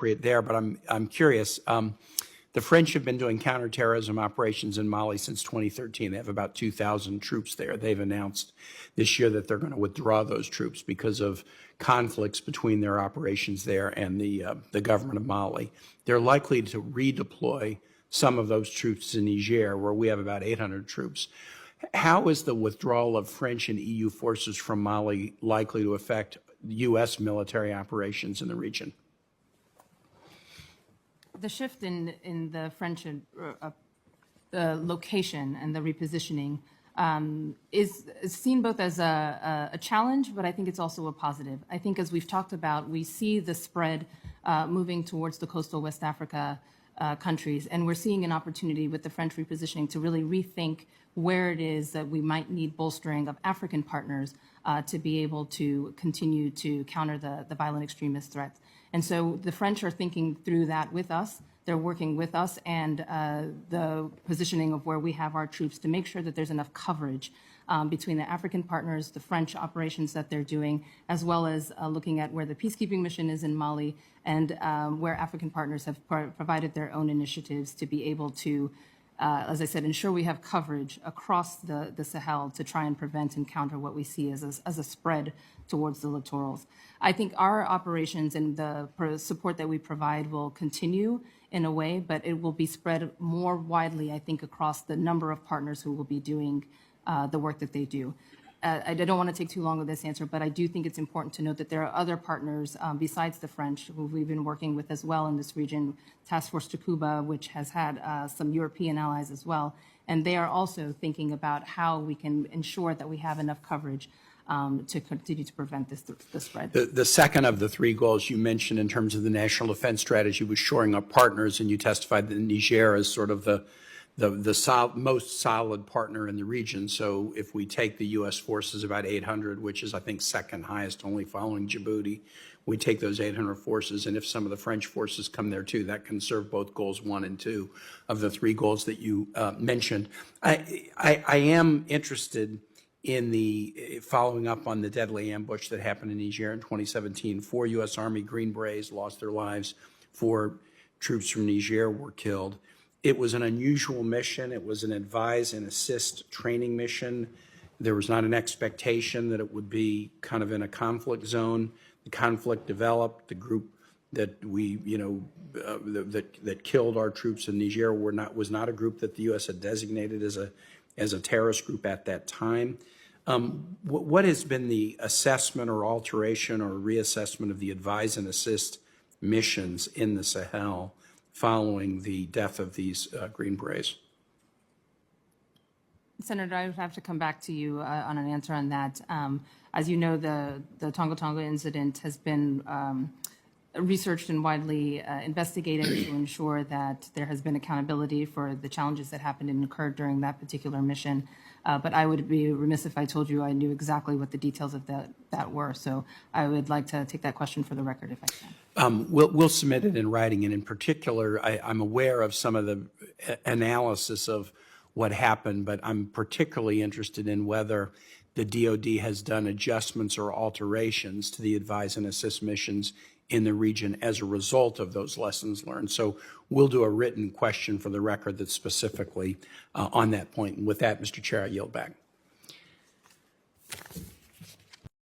appropriate there, but I'm curious. The French have been doing counterterrorism operations in Mali since 2013. They have about 2,000 troops there. They've announced this year that they're going to withdraw those troops because of conflicts between their operations there and the government of Mali. They're likely to redeploy some of those troops to Niger, where we have about 800 troops. How is the withdrawal of French and EU forces from Mali likely to affect U.S. military operations in the region? The shift in the French the location and the repositioning is seen both as a challenge, but I think it's also a positive. I think, as we've talked about, we see the spread moving towards the coastal West Africa countries, and we're seeing an opportunity with the French repositioning to really rethink where it is that we might need bolstering of African partners to be able to continue to counter the violent extremist threats. And so the French are thinking through that with us. They're working with us and the positioning of where we have our troops to make sure that there's enough coverage between the African partners, the French operations that they're doing, as well as looking at where the peacekeeping mission is in Mali and where African partners have provided their own initiatives to be able to, as I said, ensure we have coverage across the Sahel to try and prevent and counter what we see as a spread towards the littorals. I think our operations and the support that we provide will continue in a way, but it will be spread more widely, I think, across the number of partners who will be doing the work that they do. I don't want to take too long with this answer, but I do think it's important to note that there are other partners besides the French who we've been working with as well in this region, Task Force Takuba, which has had some European allies as well, and they are also thinking about how we can ensure that we have enough coverage to continue to prevent the spread. The second of the three goals you mentioned in terms of the national defense strategy was shoring up partners, and you testified that Niger is sort of the most solid partner in the region. So if we take the U.S. forces, about 800, which is, I think, second highest, only following Djibouti, we take those 800 forces, and if some of the French forces come there too, that can serve both goals 1 and 2 of the three goals that you mentioned. I am interested in the following up on the deadly ambush that happened in Niger in 2017. 4 U.S. Army Green Berets lost their lives. 4 troops from Niger were killed. It was an unusual mission. It was an advise and assist training mission. There was not an expectation that it would be kind of in a conflict zone. The conflict developed. The group that we, that killed our troops in Niger was not a group that the U.S. had designated as a terrorist group at that time. What has been the assessment or alteration or reassessment of the advise and assist missions in the Sahel following the death of these Green Berets? Senator, I would have to come back to you on an answer on that. As you know, the Tonga Tonga incident has been researched and widely investigated to ensure that there has been accountability for the challenges that happened and occurred during that particular mission. But I would be remiss if I told you I knew exactly what the details of that were. So I would like to take that question for the record if I can. We'll submit it in writing, and in particular, I'm aware of some of the analysis of what happened, but I'm particularly interested in whether the DoD has done adjustments or alterations to the advise and assist missions in the region as a result of those lessons learned. So we'll do a written question for the record that's specifically on that point. And with that, Mr. Chair, I yield back.